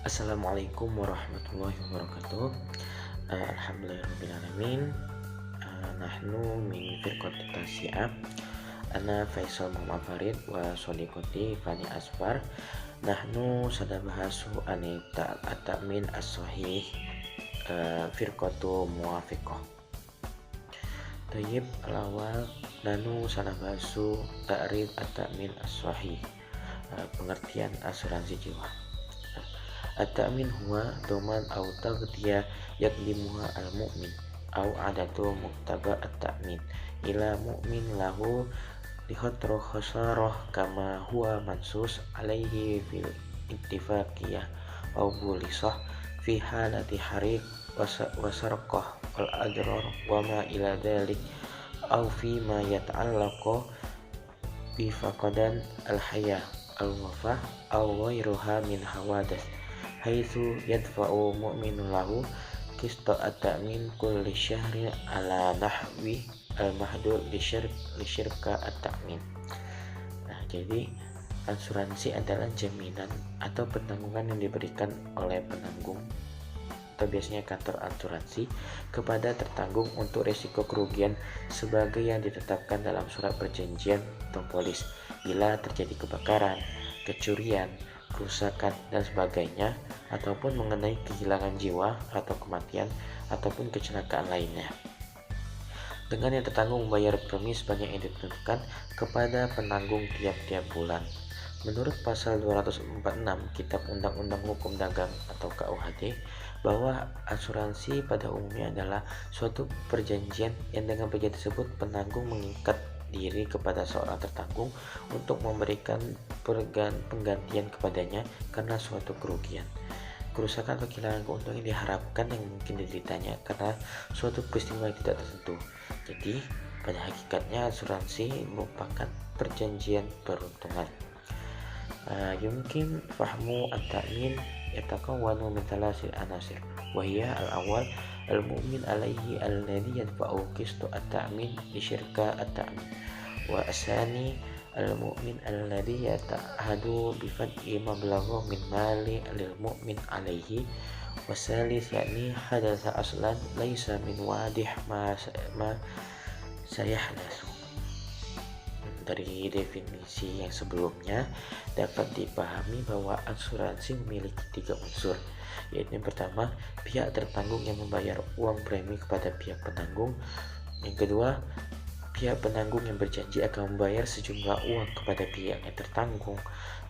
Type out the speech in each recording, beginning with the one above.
Assalamualaikum warahmatullahi wabarakatuh. Alhamdulillahirrahmanirrahim. Nahnu min firqati Tasi'ah. Ana Faisal Muhammad Farid wa sodiqoti Fani Asfar. Nahnu sadabahasu anita at-ta'min as-sahih firqatu muwafiqah. Tayyib al-awal nahnu sadabahasu ta'rif at-ta'min as-sahih, pengertian asuransi jiwa. At-ta'min huwa doman au taghtiyah yakdimuha al-mu'min au adatu muktaba at-ta'min ila mu'min lahu lihatro khasarah kama huwa mansus alaihi fil ittifaqiyah au bulisah fi halati harik wasarqah wal adrar wa ma ila dalik au fi ma yata'allaqo bi faqadan al-hayah al-wafah au ghairuha min hawadas haitsu yadfa'u mu'minun lahu qista at-ta'min kulli syahri ala nahwi al-mahdud li syirka at-ta'min. Nah, jadi asuransi adalah jaminan atau penanggungan yang diberikan oleh penanggung atau biasanya kantor asuransi kepada tertanggung untuk risiko kerugian sebagai yang ditetapkan dalam surat perjanjian atau polis bila terjadi kebakaran, kecurian, kerusakan dan sebagainya, ataupun mengenai kehilangan jiwa atau kematian ataupun kecelakaan lainnya. Dengan yang tertanggung membayar premi sebanyak yang ditentukan kepada penanggung tiap-tiap bulan. Menurut pasal 246 Kitab Undang-Undang Hukum Dagang atau KUHD, bahwa asuransi pada umumnya adalah suatu perjanjian yang dengan perjanjian tersebut penanggung mengikat diri kepada seorang tertanggung untuk memberikan penggantian kepadanya karena suatu kerugian, kerusakan atau kehilangan keuntungan yang diharapkan yang mungkin dideritanya karena suatu peristiwa yang tidak tertentu. Jadi pada hakikatnya asuransi merupakan perjanjian peruntungan. Yumkin fahmu at-ta'min yatakawwanu min thalathil anasir wa hiya al-awwal al-mu'min alaihi alladhi yadfa'u qistu at-ta'min li syirka at-ta'min wa asani al-mu'min alladhi yata'ahadu bi fad'i mablagha min mali lil mu'min alaihi wa salis yakni hadatsa aslan laisa min wadih ma sayahdasu. Dari definisi yang sebelumnya dapat dipahami bahwa asuransi memiliki 3 unsur, yaitu yang pertama, pihak tertanggung yang membayar uang premi kepada pihak penanggung. Yang kedua, pihak penanggung yang berjanji akan membayar sejumlah uang kepada pihak yang tertanggung.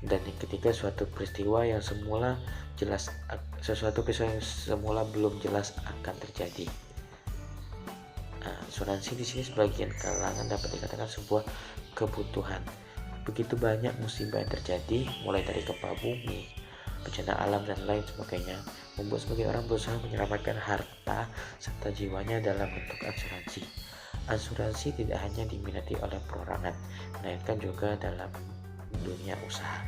Dan yang ketiga, sesuatu peristiwa yang semula belum jelas akan terjadi. Asuransi di sini sebagian kalangan dapat dikatakan sebuah kebutuhan. Begitu banyak musibah yang terjadi, mulai dari gempa bumi, bencana alam dan lain sebagainya, membuat sebagian orang berusaha menyelamatkan harta serta jiwanya dalam bentuk asuransi. Asuransi tidak hanya diminati oleh perorangan, melainkan juga dalam dunia usaha.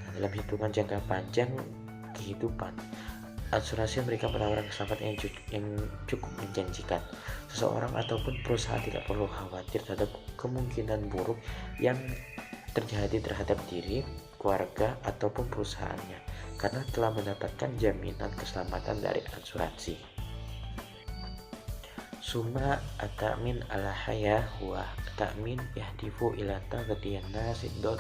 Nah, dalam hitungan jangka panjang kehidupan, asuransi memberikan penawaran keselamatan yang cukup menjanjikan. Seseorang ataupun perusahaan tidak perlu khawatir terhadap kemungkinan buruk yang terjadi terhadap diri, keluarga, ataupun perusahaannya karena telah mendapatkan jaminan keselamatan dari asuransi. Summa at-ta'min ala hayah wa at-ta'min yahdifu ila taghdiyan nasidot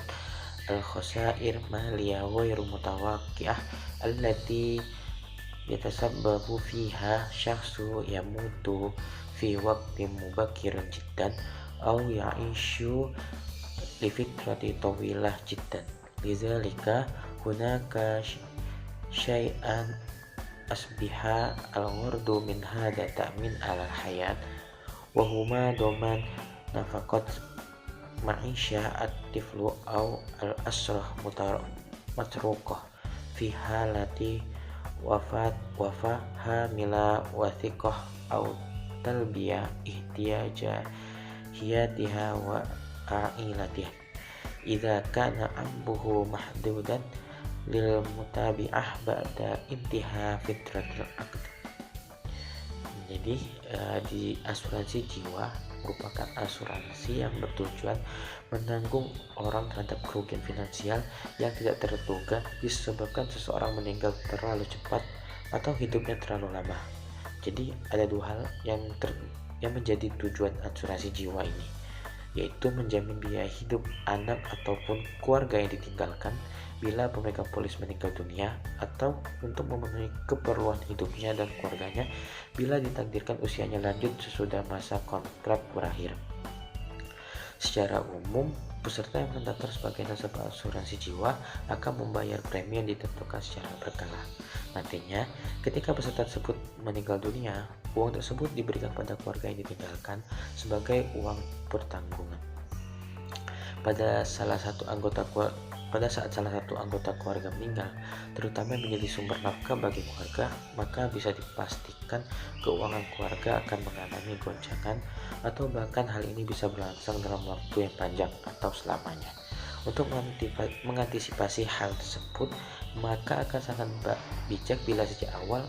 al-khasair maliyah ghairu mutawaqqi'ah allati yatasabbabu fiha syakhsu yamutu fi waqtin mubakkirin jiddan aw ya'ishu li fitrati tawilah jiddan. Lidzalika hunaka syai'an asbiha al-ghurdu min hadha ta'min ala hayat wa huma doman nafaqat ma'isyah at-tiflu aw al-asrah matruqah fi halati wafat hamila wathiqah au talbiyah ihtiyaja hiyatiha wa a'ilatih idza kana ambuhu mahdudan lil mutabi'ah ba'da intiha fitratil aqd. Jadi di asuransi jiwa merupakan asuransi yang bertujuan menanggung orang terhadap kerugian finansial yang tidak terduga disebabkan seseorang meninggal terlalu cepat atau hidupnya terlalu lama. Jadi ada dua hal yang menjadi tujuan asuransi jiwa ini, yaitu menjamin biaya hidup anak ataupun keluarga yang ditinggalkan bila pemegang polis meninggal dunia, atau untuk memenuhi keperluan hidupnya dan keluarganya bila ditakdirkan usianya lanjut sesudah masa kontrak berakhir. Secara umum, peserta yang mendaftar sebagai nasabah asuransi jiwa akan membayar premi yang ditentukan secara berkala. Nantinya, ketika peserta tersebut meninggal dunia, uang tersebut diberikan pada keluarga yang ditinggalkan sebagai uang pertanggungan. Pada saat salah satu anggota keluarga meninggal, terutama yang menjadi sumber nafkah bagi keluarga, maka bisa dipastikan keuangan keluarga akan mengalami goncangan, atau bahkan hal ini bisa berlangsung dalam waktu yang panjang atau selamanya. Untuk mengantisipasi hal tersebut, maka akan sangat bijak bila sejak awal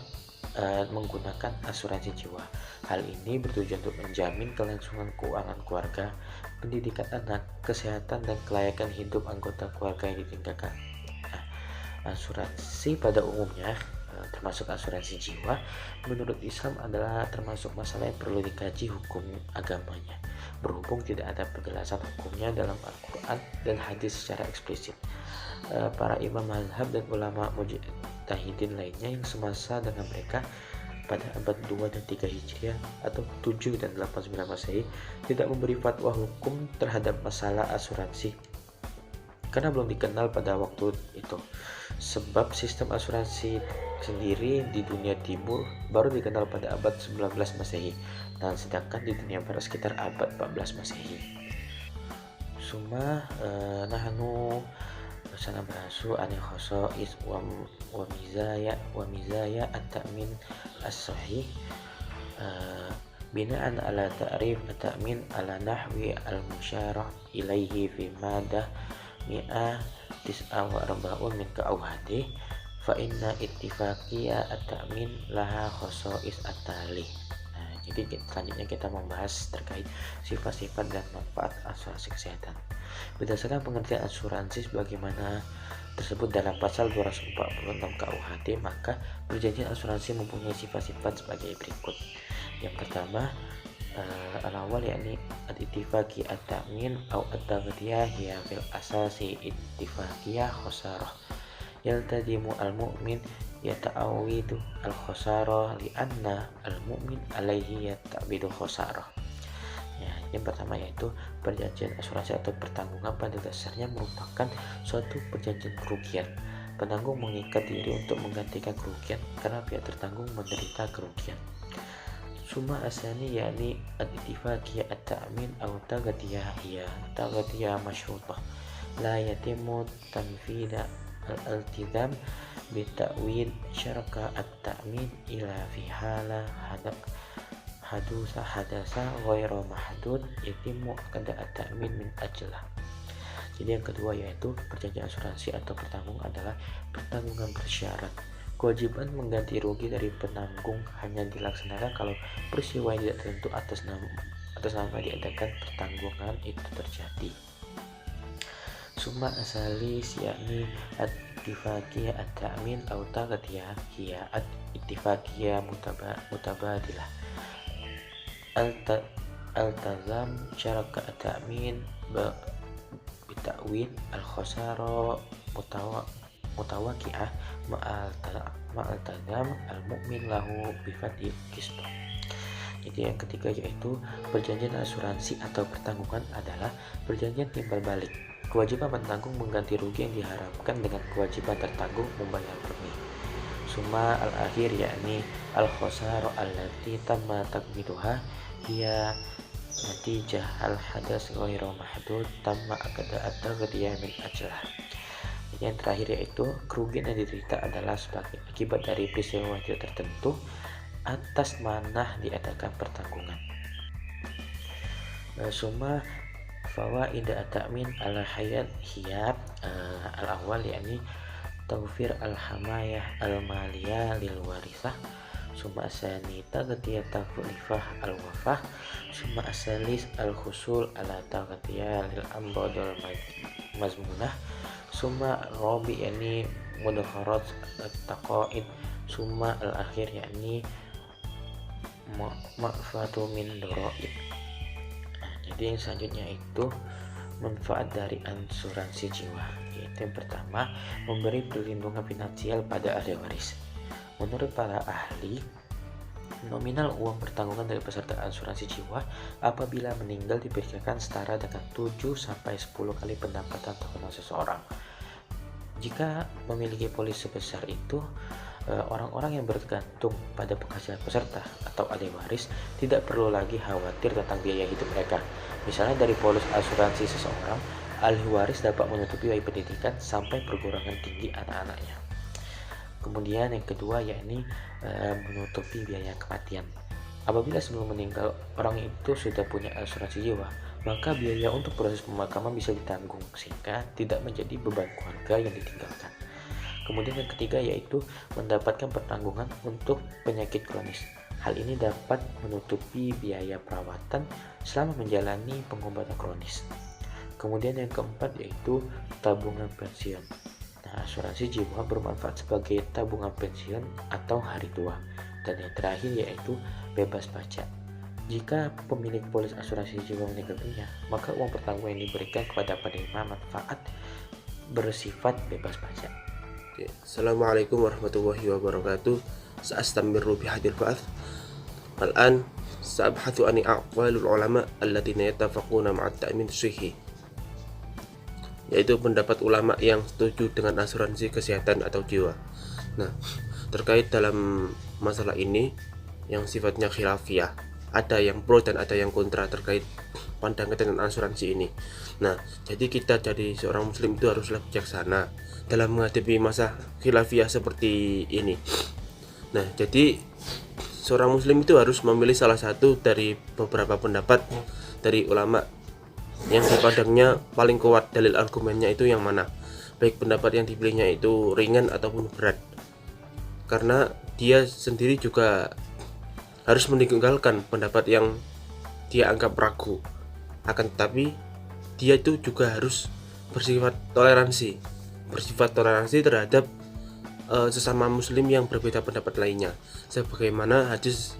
menggunakan asuransi jiwa. Hal ini bertujuan untuk menjamin kelangsungan keuangan keluarga, pendidikan anak, kesehatan dan kelayakan hidup anggota keluarga yang ditinggalkan. Asuransi pada umumnya, termasuk asuransi jiwa, menurut Islam adalah termasuk masalah yang perlu dikaji hukum agamanya, berhubung tidak ada penjelasan hukumnya dalam Al-Quran dan hadis secara eksplisit. Para imam mazhab dan ulama mujtahidin lainnya yang semasa dengan mereka pada abad 2 dan 3 Hijriah atau 7 dan 89 Masehi tidak memberi fatwa hukum terhadap masalah asuransi karena belum dikenal pada waktu itu. Sebab sistem asuransi sendiri di dunia timur baru dikenal pada abad 19 Masehi, dan sedangkan di dunia barat sekitar abad 14 Masehi. Suma nahnu sanabahasu anil khosais wa mizaya at-ta'min as-sahih bina'an ala ta'rif at-ta'min ala nahwi al-musyarah ilaihi fi madah mi'ah tis'a wa arba'un min ka'awhati fa inna ittifaqiyya at-ta'min laha khosais at-talih. Jadi selanjutnya kita membahas terkait sifat-sifat dan manfaat asuransi kesehatan. Berdasarkan pengertian asuransi sebagaimana tersebut dalam pasal 246 KUHT, maka perjanjian asuransi mempunyai sifat-sifat sebagai berikut. Yang pertama, al-awwal yakni al-ittifaqi at-ta'min atau at-taghdiyah hiya fil asasi ittifaqiyah khosarah yaltazimu al-mu'min yata'awidu al-khosarah li'anna al-mu'min alaihi yata'bidu khosarah. Yang pertama yaitu perjanjian asuransi atau pertanggungan pada dasarnya merupakan suatu perjanjian kerugian. Penanggung mengikat diri untuk menggantikan kerugian karena pihak tertanggung menderita kerugian. Suma asani yakni al-ittifaqiyah at-ta'min atau taghdiyah hiya taghdiyah masyrutah la yatimu tanfida al-iltizam bita'wid syaraka at-ta'min ila fi hala hadasa ghairu mahdud yatimu qada at-ta'min min ajlah. Jadi yang kedua yaitu perjanjian asuransi atau pertanggung adalah pertanggungan bersyarat. Kewajiban mengganti rugi dari penanggung hanya dilaksanakan kalau peristiwa yang tidak tertentu atas nama diadakan pertanggungan itu terjadi. Summa asalis yakni at-ittifaqiyah at-ta'min atau taghdiyah hiya at-ittifaqiyah mutabadilah al-tazam syaraka at-ta'min bita'wid al-khosara mutawaqi'ah ma'al-tazam al-mu'min lahu bifadil qist. Jadi yang ketiga yaitu perjanjian asuransi atau pertanggungan adalah perjanjian timbal balik. Kewajiban penanggung mengganti rugi yang diharapkan dengan kewajiban tertanggung membayar premi. Summa al-akhir yakni al-khosara allati tamma takmiduha hiya natijah al-hadas ghairu mahdud tamma akada at-taghdiyah min ajlah. Yang terakhir yaitu kerugian yang diderita adalah sebagai akibat dari peristiwa tidak tertentu atas manah diadakan pertanggungan. Summa fawaid at-ta'min ala hayat hiya al-awwal yakni tawfir al-hamayah al-maliyah lil warithah summa asani taqdiya taklifah al-wafah, summa asalis al-husul ala taqdiya lil amrodol mazmunah, summa robi yakni mudakharat at-taqaid, summa al-akhir yakni ma'fatu min doroid. Jadi yang selanjutnya itu manfaat dari asuransi jiwa, yaitu yang pertama, memberi perlindungan finansial pada ahli waris. Menurut para ahli, nominal uang pertanggungan dari peserta asuransi jiwa apabila meninggal diperkirakan setara dengan 7-10 kali pendapatan tahunan seseorang. Jika memiliki polis sebesar itu, orang-orang yang bergantung pada penghasilan peserta atau ahli waris tidak perlu lagi khawatir tentang biaya hidup mereka. Misalnya dari polis asuransi seseorang, ahli waris dapat menutupi biaya pendidikan sampai perguruan tinggi anak-anaknya. Kemudian yang kedua yakni menutupi biaya kematian. Apabila sebelum meninggal orang itu sudah punya asuransi jiwa, maka biaya untuk proses pemakaman bisa ditanggung sehingga tidak menjadi beban keluarga yang ditinggalkan. Kemudian yang ketiga yaitu mendapatkan pertanggungan untuk penyakit kronis. Hal ini dapat menutupi biaya perawatan selama menjalani pengobatan kronis. Kemudian yang keempat yaitu tabungan pensiun. Nah, asuransi jiwa bermanfaat sebagai tabungan pensiun atau hari tua. Dan yang terakhir yaitu bebas pajak. Jika pemilik polis asuransi jiwa meninggal dunia, maka uang pertanggungan yang diberikan kepada penerima manfaat bersifat bebas pajak. Assalamualaikum warahmatullahi wabarakatuh. Sa'astamiru bihadil ba'ath. Al-an sa'abhathu ani aqwalul ulama allatina yatafaquna ma'at ta'min sihhi, yaitu pendapat ulama yang setuju dengan asuransi kesehatan atau jiwa. Nah, terkait dalam masalah ini yang sifatnya khilafiyah, ada yang pro dan ada yang kontra terkait pandangan dengan asuransi ini. Nah, jadi kita jadi seorang muslim itu haruslah bijaksana dalam menghadapi masa khilafiyah seperti ini. Nah, jadi seorang muslim itu harus memilih salah satu dari beberapa pendapat dari ulama yang dipandangnya paling kuat dalil argumennya itu yang mana, baik pendapat yang dipilihnya itu ringan ataupun berat, karena dia sendiri juga harus meninggalkan pendapat yang dia anggap ragu. Akan tetapi dia itu juga harus bersifat toleransi terhadap sesama muslim yang berbeda pendapat lainnya, sebagaimana hadis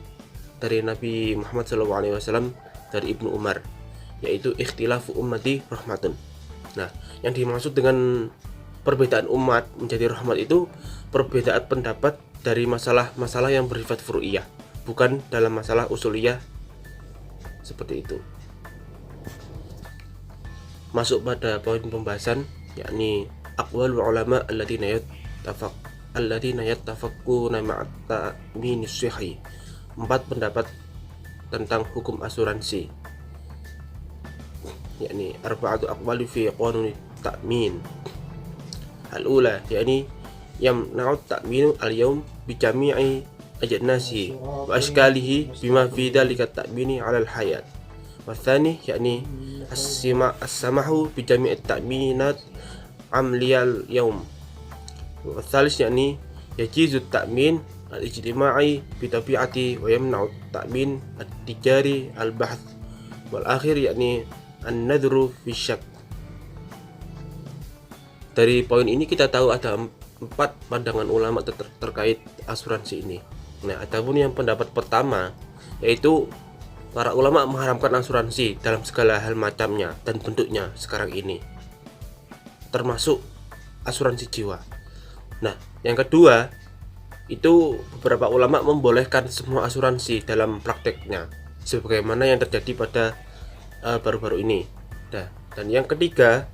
dari Nabi Muhammad SAW dari Ibnu Umar, yaitu ikhtilafu ummati rahmatun. Nah, yang dimaksud dengan perbedaan umat menjadi rahmat itu perbedaan pendapat dari masalah-masalah yang bersifat furu'iyah, bukan dalam masalah usuliyah seperti itu. Masuk pada poin pembahasan, yakni aqwalul ulama alladziina yattafaqquna ma'at ta'minis sihhi. 4 pendapat tentang hukum asuransi, yakni arba'atu aqwali fi qanun ta'min. Al-ula yakni yamna'u ta'minu al-yawm bi jami'i ajnasi wa ashkalihi bima fi dhalika ta'mini 'ala al-hayat. Wathani yakni as-samahu bi jami'i at-ta'minat amliyal yawm. Wathalis yakni yajizu at-ta'min al-ijtima'i bi tabi'ati wa yamna'u at-ta'min at-tijari al-bahth. Wal akhir yakni an-nadhru fi syak. Dari poin ini kita tahu ada 4 pandangan ulama terkait asuransi ini. Nah, adapun yang pendapat pertama yaitu para ulama mengharamkan asuransi dalam segala hal macamnya dan bentuknya sekarang ini, termasuk asuransi jiwa. Nah, yang kedua itu beberapa ulama membolehkan semua asuransi dalam prakteknya, sebagaimana yang terjadi pada baru-baru ini. Nah, dan yang ketiga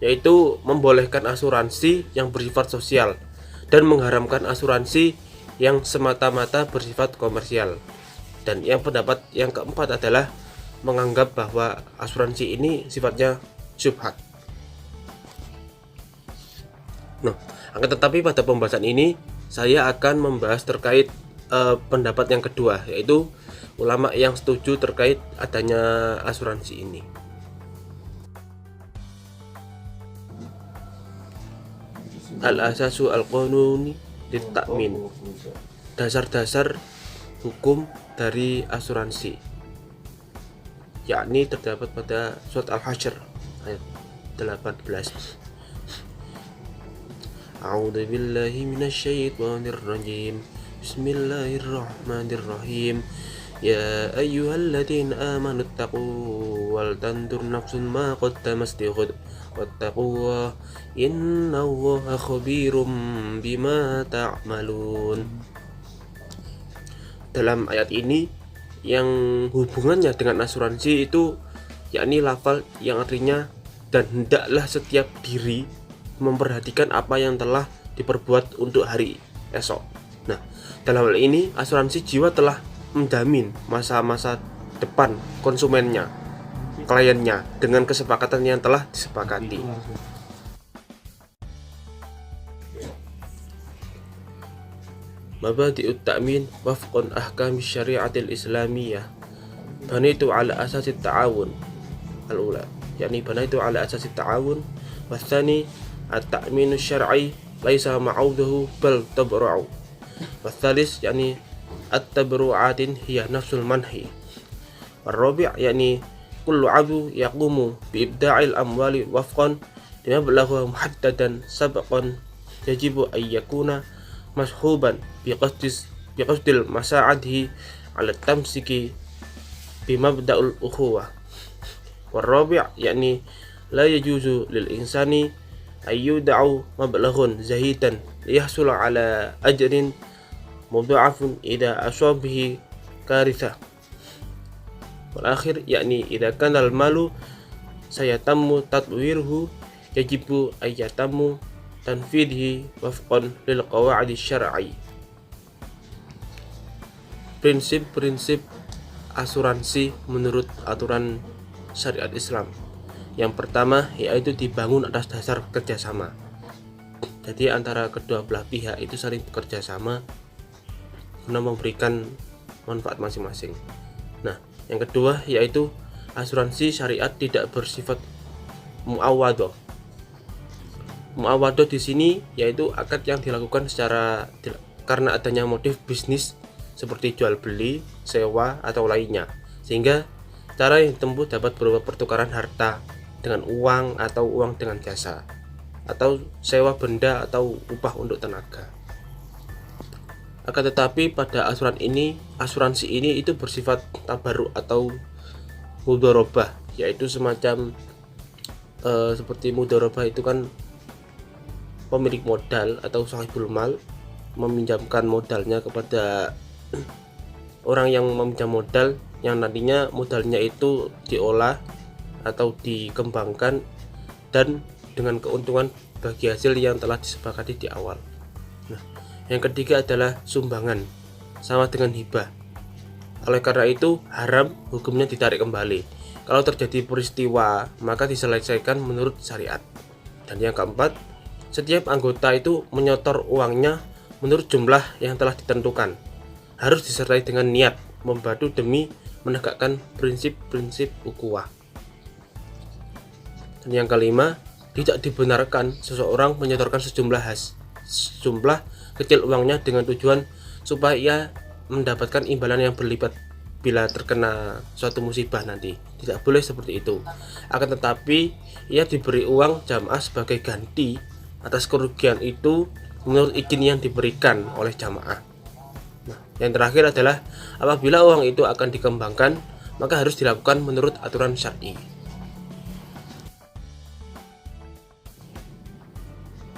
yaitu membolehkan asuransi yang bersifat sosial dan mengharamkan asuransi yang semata-mata bersifat komersial. Dan yang pendapat yang keempat adalah menganggap bahwa asuransi ini sifatnya syubhat. Nah, akan tetapi pada pembahasan ini saya akan membahas terkait pendapat yang kedua, yaitu ulama yang setuju terkait adanya asuransi ini. Al-asasu al-qanuni lit-ta'min. dasar-dasar hukum dari asuransi, yakni terdapat pada surat Al-Hasyr ayat 18. A'udzu billahi minasyaitonir rajim. Bismillahirrahmanirrahim. Ya ayyuhalladzina amanu taqu wal tandur nafsun ma qaddamat lighad wattaqullaha innallaha khabirum bima ta'malun. Dalam ayat ini yang hubungannya dengan asuransi itu yakni lafal yang artinya dan hendaklah setiap diri memperhatikan apa yang telah diperbuat untuk hari esok. Nah, dalam hal ini asuransi jiwa telah menjamin masa-masa depan konsumennya, kliennya dengan kesepakatan yang telah disepakati. Mabadi'ut ta'min wafqan ahkam syariatil islamiyah banaitu ala asasi ta'awun al-ula, yakni banaitu ala asasi ta'awun, wathani at-ta'minu syar'i laisa ma'audahu bal tabra'u, wathalis yakni at-tabru'atin hiya nafsul manhi, warrabi' yakni kullu 'abdu yaqumu bi ibda'il amwali wafqan lima balagha muhaddadan sabaqan yajibu ay yakuna mashuban biqasdil masa'adhi ala tamsiki bimabda'ul ukhuwah. Warrabi' yakni la yajuzu lil insani ayyuda'u mablaghun zahidan liyahsula ala ajrin mudha'afun idza asabihi karithah. Wal akhir yakni idza kana al malu sayatammu tatwiruhu yajibu ayyatamu tanfidhi wafqan lil qawaid syar'i. Prinsip-prinsip asuransi menurut aturan syariat Islam. Yang pertama yaitu dibangun atas dasar kerjasama. Jadi antara kedua belah pihak itu saling bekerja sama guna memberikan manfaat masing-masing. Nah, yang kedua yaitu asuransi syariat tidak bersifat muawadhah. Muawadhah di sini yaitu akad yang dilakukan karena adanya motif bisnis seperti jual beli, sewa atau lainnya, sehingga cara yang ditempuh dapat berupa pertukaran harta dengan uang atau uang dengan jasa, atau sewa benda atau upah untuk tenaga. Akan tetapi pada asuransi ini itu bersifat tabarruk atau mudharabah, yaitu semacam seperti mudharabah itu kan pemilik modal atau sahibul mal meminjamkan modalnya kepada orang yang meminjam modal, yang nantinya modalnya itu diolah atau dikembangkan dan dengan keuntungan bagi hasil yang telah disepakati di awal. Nah, yang ketiga adalah sumbangan, sama dengan hibah. Oleh karena itu haram hukumnya ditarik kembali. Kalau terjadi peristiwa maka diselesaikan menurut syariat. Dan yang keempat, setiap anggota itu menyetor uangnya menurut jumlah yang telah ditentukan. Harus disertai dengan niat membantu demi menegakkan prinsip-prinsip ukhuwah. Dan yang kelima, tidak dibenarkan seseorang menyetorkan sejumlah kecil uangnya dengan tujuan supaya ia mendapatkan imbalan yang berlipat bila terkena suatu musibah nanti. Tidak boleh seperti itu. Akan tetapi ia diberi uang jamaah sebagai ganti atas kerugian itu menurut izin yang diberikan oleh jamaah. Nah, yang terakhir adalah apabila uang itu akan dikembangkan maka harus dilakukan menurut aturan syar'i.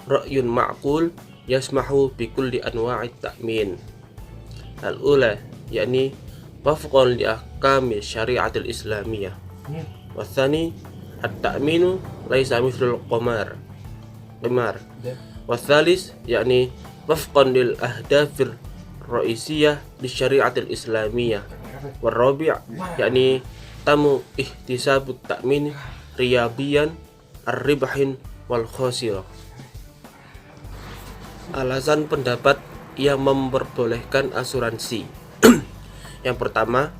Ra'yun ma'qul yasmahu bi kulli anwa'it ta'min. Al-ula yakni wafqan li ahkami syariatil islamiyah. Watsani at-ta'minu laisa mithlul qimar. Watsalis yakni wafqan lil ahdafir ra'isiyah li syariatil islamiyah. Warrabi' yakni tamu ihtisabut ta'min riyabiyan ar-ribhin wal khosirah. Alasan pendapat yang memperbolehkan asuransi. Yang pertama,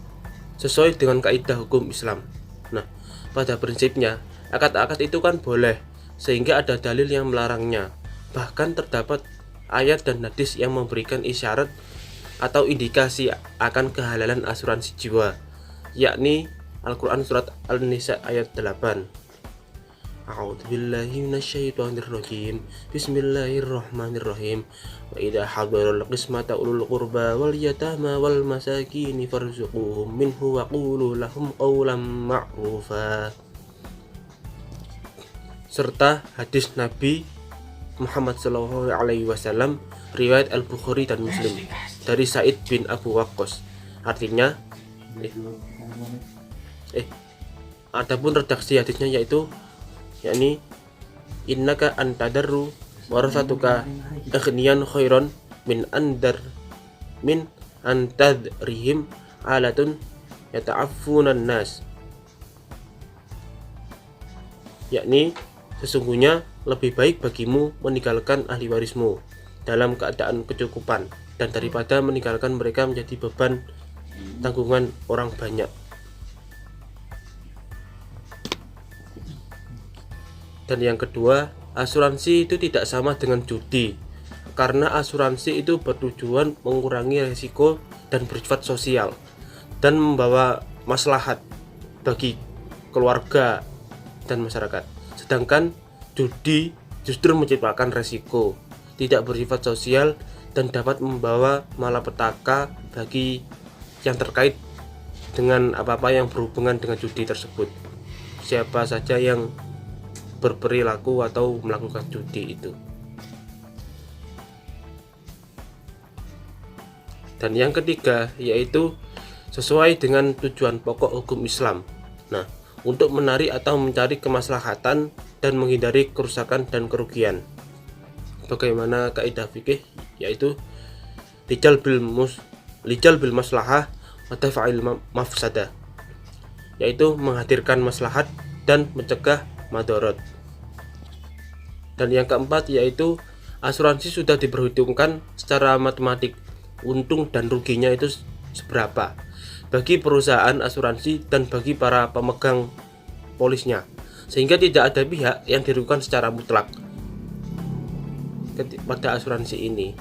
sesuai dengan kaidah hukum Islam. Nah, pada prinsipnya akad-akad itu kan boleh, sehingga ada dalil yang melarangnya. Bahkan terdapat ayat dan hadis yang memberikan isyarat atau indikasi akan kehalalan asuransi jiwa, yakni Al-Quran surat An-Nisa ayat 8. A'udzubillahi minasyaitonirrajim. Bismillahirrahmanirrahim. Wa idza hadarul qismata ulul qurba wal yatama wal masakin farzuquhum minhu wa qulu lahum qawlan ma'rufa. Serta hadis Nabi Muhammad sallallahu alaihi wasallam riwayat Al-Bukhari dan Muslim dari Sa'id bin Abu Waqqas. Artinya adapun redaksi hadisnya yaitu yakni innaka antadarru warasatuka aghniyan khairan min antadrihim alatun yata'affunan nas, yakni sesungguhnya lebih baik bagimu meninggalkan ahli warismu dalam keadaan kecukupan dan daripada meninggalkan mereka menjadi beban tanggungan orang banyak. Dan yang kedua, asuransi itu tidak sama dengan judi, karena asuransi itu bertujuan mengurangi risiko dan bersifat sosial dan membawa maslahat bagi keluarga dan masyarakat. Sedangkan judi justru menciptakan risiko, tidak bersifat sosial dan dapat membawa malapetaka bagi yang terkait dengan apa-apa yang berhubungan dengan judi tersebut. Siapa saja yang berperilaku atau melakukan judi itu. Dan yang ketiga yaitu sesuai dengan tujuan pokok hukum Islam. Nah, untuk menarik atau mencari kemaslahatan dan menghindari kerusakan dan kerugian. Bagaimana kaidah fikih yaitu lijal bil maslahah wa daf'il mafsadah, yaitu menghadirkan maslahat dan mencegah madorot. Dan yang keempat yaitu asuransi sudah diperhitungkan secara matematik untung dan ruginya itu seberapa bagi perusahaan asuransi dan bagi para pemegang polisnya, sehingga tidak ada pihak yang dirugikan secara mutlak pada asuransi ini.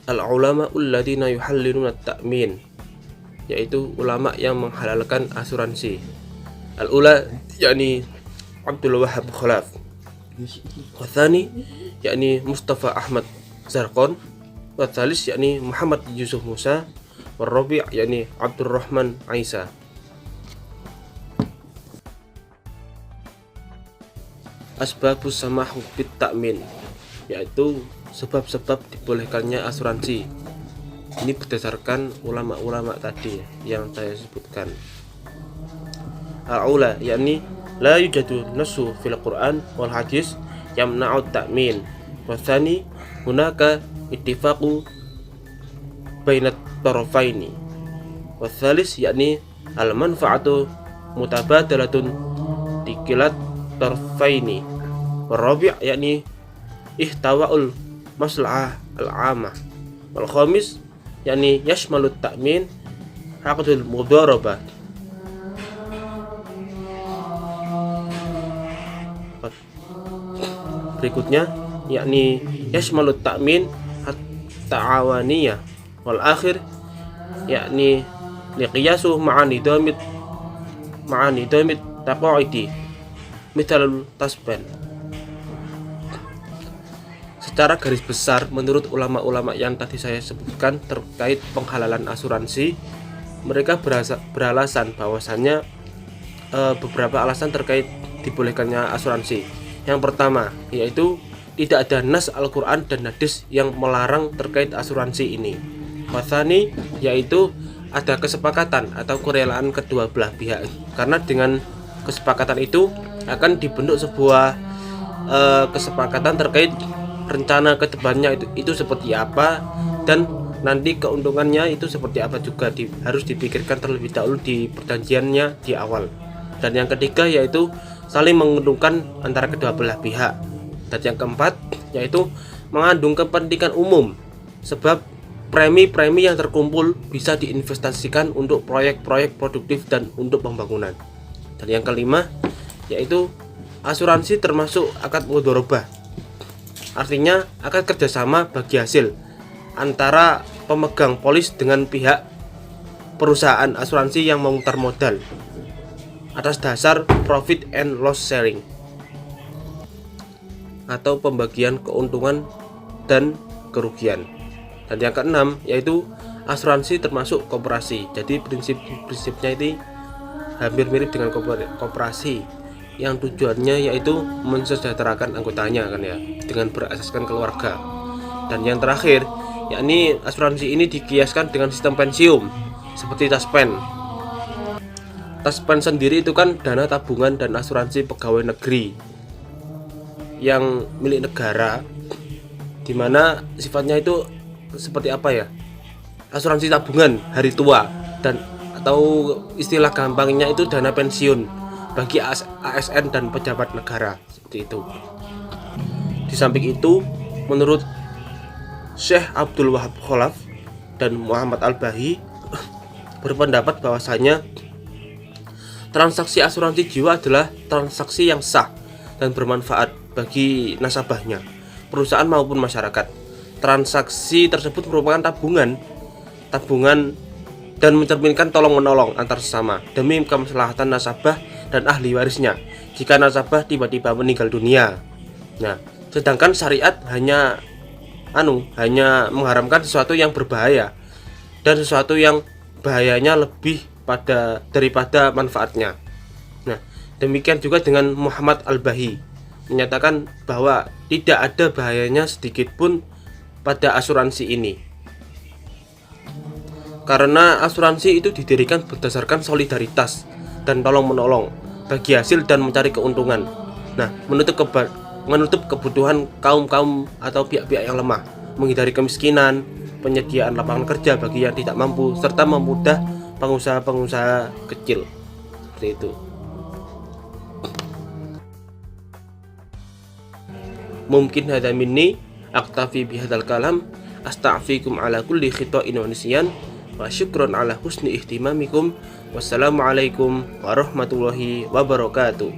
Al-ulama alladziina yuhalliluna at-ta'min, yaitu ulama yang menghalalkan asuransi. Al-ula yakni Abdul Wahab Khalaf, wathani yakni Mustafa Ahmad Zarqon, wathalis yakni Muhammad Yusuf Musa, warabi' yakni Abdurrahman Aisyah. Asbabus samahu bit ta'min, yaitu sebab-sebab dibolehkannya asuransi. Ini berdasarkan ulama-ulama tadi yang saya sebutkan. Al-ula yakni la yujadu nasu fil Quran wal hadis yamna'u ta'min. Wa tsani hunaka ittifaqu bainat tarafaini. Wa tsalis yakni al manfaatu mutabadalatun dikilat tarafaini. Wa rabi' yakni ihtawa'ul maslahah al-'amah. Wal khamis yakni yashmalut ta'min aqdul mudharabah. Berikutnya yakni yashmalut ta'min at-ta'awaniyah. Wal akhir yakni liqiyasu ma'ani damit taqa'idi mithalul tasban. Secara garis besar, menurut ulama-ulama yang tadi saya sebutkan terkait penghalalan asuransi, mereka beralasan bahwasannya beberapa alasan terkait dibolehkannya asuransi. Yang pertama yaitu tidak ada nas Al-Quran dan hadis yang melarang terkait asuransi ini. Wathani yaitu ada kesepakatan atau kerelaan kedua belah pihak, karena dengan kesepakatan itu akan dibentuk sebuah kesepakatan terkait rencana kedepannya itu seperti apa, dan nanti keuntungannya itu seperti apa juga harus dipikirkan terlebih dahulu di perjanjiannya di awal. Dan yang ketiga yaitu saling menguntungkan antara kedua belah pihak. Dan yang keempat yaitu mengandung kepentingan umum, sebab premi-premi yang terkumpul bisa diinvestasikan untuk proyek-proyek produktif dan untuk pembangunan. Dan yang kelima yaitu asuransi termasuk akad mudharabah, Artinya akan kerjasama bagi hasil antara pemegang polis dengan pihak perusahaan asuransi yang memutar modal atas dasar profit and loss sharing atau pembagian keuntungan dan kerugian. Dan yang keenam yaitu asuransi termasuk koperasi. Jadi prinsipnya ini hampir mirip dengan koperasi yang tujuannya yaitu mensejahterakan anggotanya kan ya, dengan berasaskan keluarga. Dan yang terakhir yakni asuransi ini dikiaskan dengan sistem pensiun seperti taspen. Taspen sendiri itu kan dana tabungan dan asuransi pegawai negeri yang milik negara, dimana sifatnya itu seperti apa ya, asuransi tabungan hari tua, dan atau istilah gampangnya itu dana pensiun bagi ASN dan pejabat negara, seperti itu. Di samping itu, menurut Syekh Abdul Wahab Khalaf dan Muhammad Al-Bahi berpendapat bahwasanya transaksi asuransi jiwa adalah transaksi yang sah dan bermanfaat bagi nasabahnya, perusahaan maupun masyarakat. Transaksi tersebut merupakan tabungan dan mencerminkan tolong-menolong antar sesama demi kemaslahatan nasabah dan ahli warisnya jika nasabah tiba-tiba meninggal dunia. Nah, sedangkan syariat hanya mengharamkan sesuatu yang berbahaya dan sesuatu yang bahayanya lebih daripada manfaatnya. Nah, demikian juga dengan Muhammad Al-Bahi menyatakan bahwa tidak ada bahayanya sedikit pun pada asuransi ini. Karena asuransi itu didirikan berdasarkan solidaritas dan tolong-menolong bagi hasil dan mencari keuntungan. Nah, menutup kebutuhan kaum atau pihak-pihak yang lemah, menghindari kemiskinan, penyediaan lapangan kerja bagi yang tidak mampu, serta memudah pengusaha-pengusaha kecil. Seperti itu. Mungkin hadza minni aktafi bihadzal kalam astaghfirukum ala kulli khita'in wa nisyan wa syukran ala husni ihtimamikum. Wassalamualaikum warahmatullahi wabarakatuh.